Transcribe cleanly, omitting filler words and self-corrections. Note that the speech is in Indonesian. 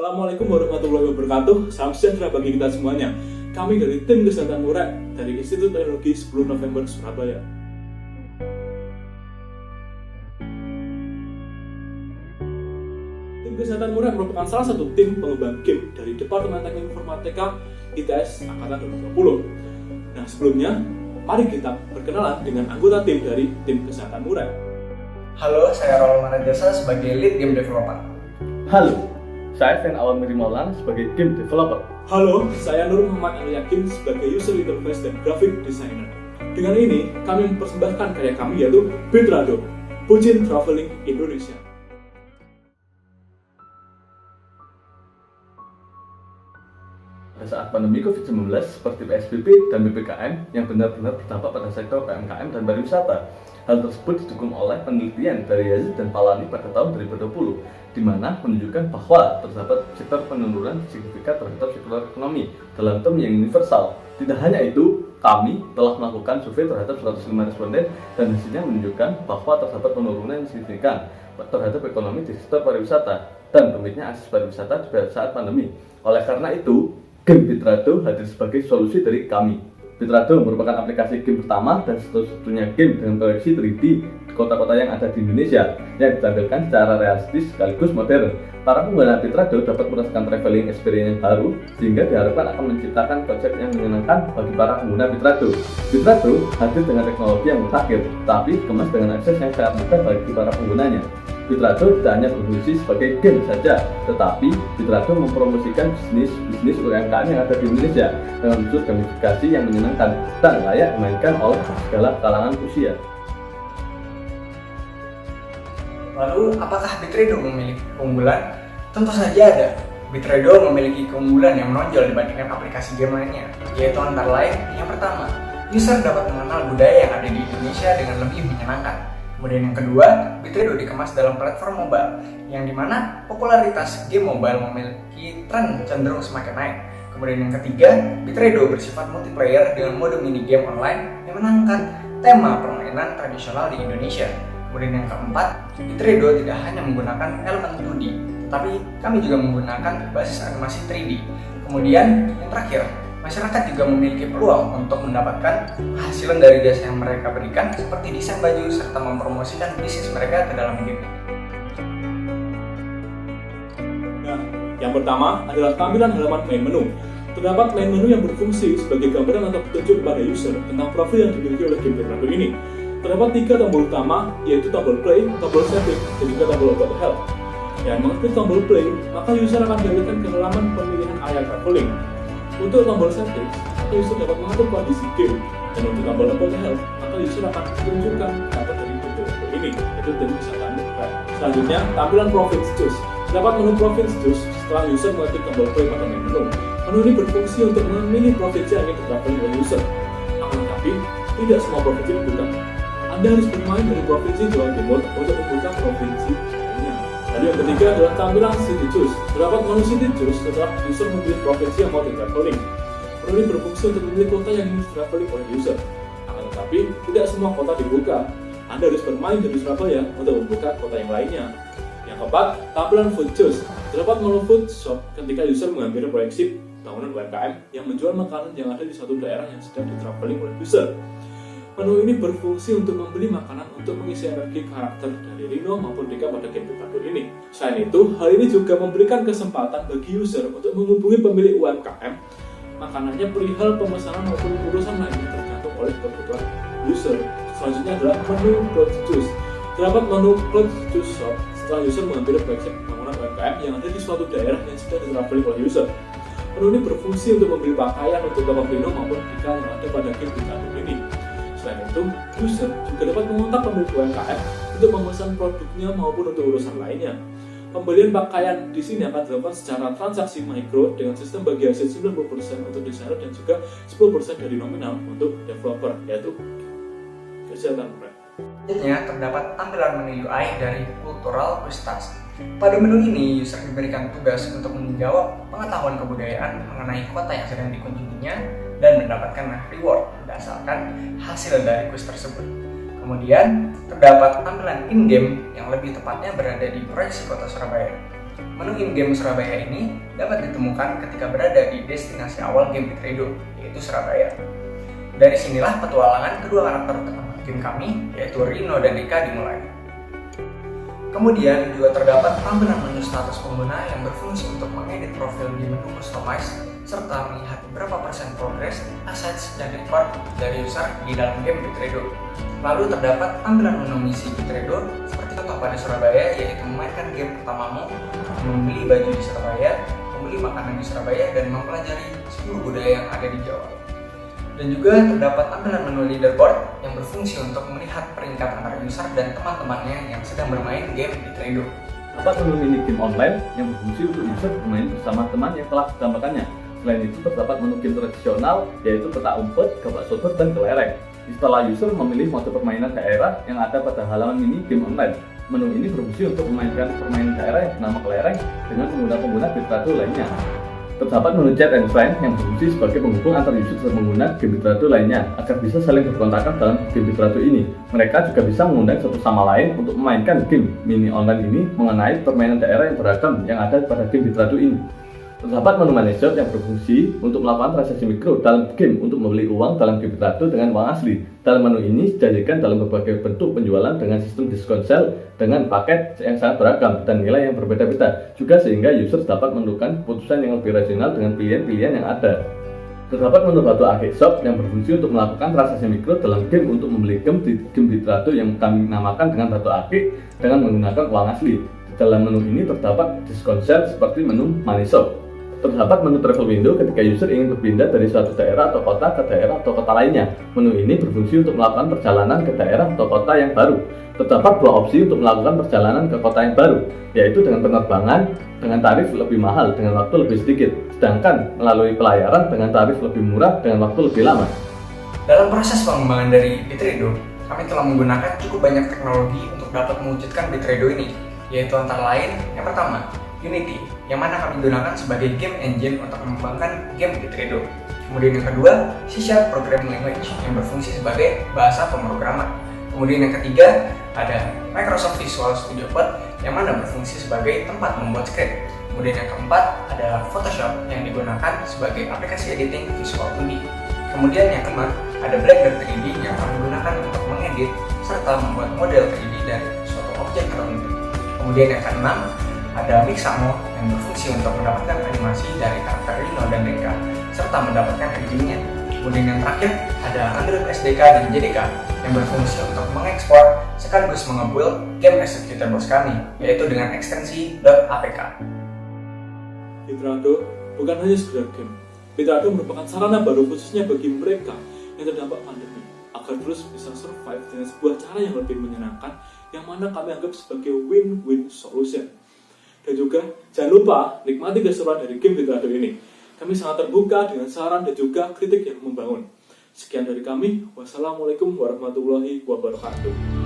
Assalamualaikum warahmatullahi wabarakatuh. Salam sejahtera bagi kita semuanya. Kami dari tim Kesehatan Murek dari Institut Teknologi 10 November Surabaya. Tim Kesehatan Murek merupakan salah satu tim pengembang game dari Departemen Teknik Informatika ITS Angkatan 2020. Nah, sebelumnya, mari kita berkenalan dengan anggota tim dari tim Kesehatan Murek. Halo, saya Raul Manajasa sebagai lead game developer. Halo, saya Fen Awal Mirimalan sebagai game developer. Halo, saya Nur Muhammad Ali Yakin sebagai user interface dan graphic designer. Dengan ini, kami mempersembahkan karya kami yaitu Bitrado, Bucin Traveling Indonesia. Pada saat pandemi COVID-19 seperti PSBB dan PPKM yang benar-benar berdampak pada sektor UMKM dan pariwisata. Hal tersebut didukung oleh penelitian dari Yazid dan Palani pada tahun 2020, di mana menunjukkan bahwa terdapat sektor penurunan signifikan terhadap sektor ekonomi dalam term yang universal. Tidak hanya itu, kami telah melakukan survei terhadap 105 responden dan hasilnya menunjukkan bahwa terdapat penurunan yang signifikan terhadap ekonomi di sektor pariwisata dan rumitnya akses pariwisata pada saat pandemi. Oleh karena itu, game Bitrado hadir sebagai solusi dari kami. Bitrado merupakan aplikasi game pertama dan satu-satunya game dengan proyeksi 3D di kota-kota yang ada di Indonesia yang ditampilkan secara realistis sekaligus modern. Para pengguna Bitrado dapat merasakan traveling experience yang baru sehingga diharapkan akan menciptakan konsep yang menyenangkan bagi para pengguna Bitrado. Bitrado hadir dengan teknologi yang mutakhir, tapi dikemas dengan akses yang sangat mudah bagi para penggunanya. Bitrado tidak hanya berfungsi sebagai game saja, tetapi Bitrado mempromosikan bisnis UMKM yang ada di Indonesia dengan unsur gamifikasi yang menyenangkan dan layak dimainkan oleh segala kalangan usia. Lalu, apakah Bitrado memiliki keunggulan? Tentu saja ada. Bitrado memiliki keunggulan yang menonjol dibandingkan aplikasi game lainnya, yaitu antara lain yang pertama, user dapat mengenal budaya yang ada di Indonesia dengan lebih menyenangkan. Kemudian yang kedua, Bitrado dikemas dalam platform mobile, yang dimana popularitas game mobile memiliki tren cenderung semakin naik. Kemudian yang ketiga, Bitrado bersifat multiplayer dengan mode mini game online yang menangkan tema permainan tradisional di Indonesia. Kemudian yang keempat, Bitrado tidak hanya menggunakan elemen 2D, tetapi kami juga menggunakan basis animasi 3D. Kemudian yang terakhir, masyarakat juga memiliki peluang untuk mendapatkan hasil dari jasa yang mereka berikan seperti desain baju serta mempromosikan bisnis mereka ke dalam game. Nah, yang pertama adalah tampilan halaman main menu. Terdapat main menu yang berfungsi sebagai gambaran atau petunjuk kepada user tentang profil yang dimiliki oleh game Bitrado ini. Terdapat 3 tombol utama, yaitu tombol play, tombol setting, dan juga tombol about help. Yang mengaktifkan tombol play, maka user akan dialihkan ke halaman pemilihan area traveling. Untuk tombol setting, maka user dapat mengatur kondisi game, dan untuk tombol about help, maka user akan ditunjukkan kata dari Bitrado ini, yaitu tim Kesehatan Murek. Selanjutnya, tampilan Profit Juice. Terdapat menu Profit Juice setelah user mengaktifkan tombol play pada main menu. Menu ini berfungsi untuk memilih provinsi yang ingin ditravel oleh user. Akan tetapi, tidak semua provinsi dibuka. Anda harus bermain dari provinsi Jawa Timur untuk membuka provinsi lainnya. Lalu yang ketiga adalah tampilan City Juice. Terdapat menu City Juice setelah user memilih provinsi yang mau di-traveling. Menu ini berfungsi untuk memilih kota yang ingin di-traveling oleh user. Akan tetapi, tidak semua kota dibuka. Anda harus bermain dari Surabaya untuk membuka kota yang lainnya. Yang keempat, tampilan Food Juice. Terdapat menu Food Shop ketika user mengambil proyeksi bangunan UMKM yang menjual makanan yang ada di suatu daerah yang sedang di-traveling oleh user. Menu ini berfungsi untuk membeli makanan untuk mengisi energi karakter dari Rino maupun Dika pada game Bitrado ini. Selain itu, hal ini juga memberikan kesempatan bagi user untuk menghubungi pemilik UMKM makanannya perihal pemesanan maupun urusan lainnya tergantung oleh kebutuhan user. Selanjutnya adalah menu Cloud Juice. Terdapat menu Cloud Juice Shop setelah user mengambil proyek bangunan UMKM yang ada di suatu daerah yang sedang di-traveling oleh user. Menu ini berfungsi untuk membeli pakaian untuk toko Rino maupun Dika yang ada pada game Bitrado ini. Selain itu, user juga dapat mengontak pemilik UMKM untuk memesan produknya maupun untuk urusan lainnya. Pembelian pakaian di sini akan dilakukan secara transaksi mikro dengan sistem bagi hasil 90% untuk desainer dan juga 10% dari nominal untuk developer, yaitu Kesehatan Murek. Selanjutnya terdapat tampilan menu UI dari Cultural Vistas. Pada menu ini, user diberikan tugas untuk menjawab pengetahuan kebudayaan mengenai kota yang sedang dikunjunginya dan mendapatkan reward berdasarkan hasil dari kuis tersebut. Kemudian, terdapat tampilan in-game yang lebih tepatnya berada di proyeksi kota Surabaya. Menu in-game Surabaya ini dapat ditemukan ketika berada di destinasi awal game Bitredo, yaitu Surabaya. Dari sinilah petualangan kedua karakter utama game kami, yaitu Rino dan Rika dimulai. Kemudian juga terdapat tampilan menu status pengguna yang berfungsi untuk mengedit profil di menu customize serta melihat berapa persen progres, assets, dan reward dari user di dalam game Bitredo. Lalu terdapat tampilan menu misi Bitredo seperti contoh pada Surabaya, yaitu memainkan game pertamamu, membeli baju di Surabaya, membeli makanan di Surabaya, dan mempelajari 10 budaya yang ada di Jawa. Dan juga terdapat tampilan menu leaderboard yang berfungsi untuk melihat peringkat antara user dan teman-temannya yang sedang bermain game Bitredo. Terdapat menu mini game online yang berfungsi untuk user bermain bersama teman yang telah ditambahkannya. Selain itu terdapat menu game tradisional, yaitu petak umpet, gabak sodor, dan kelereng. Setelah user memilih mode permainan daerah yang ada pada halaman mini game online. Menu ini berfungsi untuk memainkan permainan daerah yang bernama kelereng dengan pengguna-pengguna Bitredo lainnya. Terdapat menu chat and friend yang berfungsi sebagai penghubung antar user dan pengguna game Bitredo lainnya agar bisa saling berkontakkan dalam game Bitredo ini. Mereka juga bisa mengundang satu sama lain untuk memainkan game mini online ini mengenai permainan daerah yang beragam yang ada pada game Bitredo ini. Terdapat menu money shop yang berfungsi untuk melakukan transaksi mikro dalam game untuk membeli uang dalam game Bitredo dengan uang asli. Dalam menu ini disajikan dalam berbagai bentuk penjualan dengan sistem diskon sale dengan paket yang sangat beragam dan nilai yang berbeda-beda, juga sehingga user dapat menentukan keputusan yang lebih rasional dengan pilihan-pilihan yang ada. Terdapat menu batu arcade shop yang berfungsi untuk melakukan transaksi mikro dalam game untuk membeli game di game Bitredo yang kami namakan dengan batu arcade dengan menggunakan uang asli. Di dalam menu ini terdapat diskon sale seperti menu money shop. Terdapat menu travel window ketika user ingin berpindah dari suatu daerah atau kota ke daerah atau kota lainnya. Menu ini berfungsi untuk melakukan perjalanan ke daerah atau kota yang baru. Terdapat dua opsi untuk melakukan perjalanan ke kota yang baru, yaitu dengan penerbangan dengan tarif lebih mahal dengan waktu lebih sedikit, sedangkan melalui pelayaran dengan tarif lebih murah dengan waktu lebih lama. Dalam proses pengembangan dari Bitredo, kami telah menggunakan cukup banyak teknologi untuk dapat mewujudkan Bitredo ini, yaitu antara lain yang pertama, Unity, yang mana kami gunakan sebagai game engine untuk mengembangkan game Bitredo. Kemudian yang kedua, C# Programming Language yang berfungsi sebagai bahasa pemrograman. Kemudian yang ketiga, ada Microsoft Visual Studio Code yang mana berfungsi sebagai tempat membuat script. Kemudian yang keempat, ada Photoshop yang digunakan sebagai aplikasi editing visual 2D. Kemudian yang kelima, ada Blender 3D yang kami gunakan untuk mengedit serta membuat model 3D dari suatu objek tertentu. Kemudian yang keenam, ada Mixamo yang berfungsi untuk mendapatkan animasi dari karakter Rino dan Rika serta mendapatkan editingnya. Kemudian yang terakhir ada Android SDK dan JDK yang berfungsi untuk mengekspor sekaligus mengebuild game executables kami, yaitu dengan ekstensi .apk. Bitredo bukan hanya sekedar game. Bitredo merupakan sarana baru khususnya bagi mereka yang terdampak pandemi agar terus bisa survive dengan sebuah cara yang lebih menyenangkan yang mana kami anggap sebagai win-win solution. Dan juga jangan lupa nikmati keseruan dari game Bitredo ini. Kami sangat terbuka dengan saran dan juga kritik yang membangun. Sekian dari kami. Wassalamualaikum warahmatullahi wabarakatuh.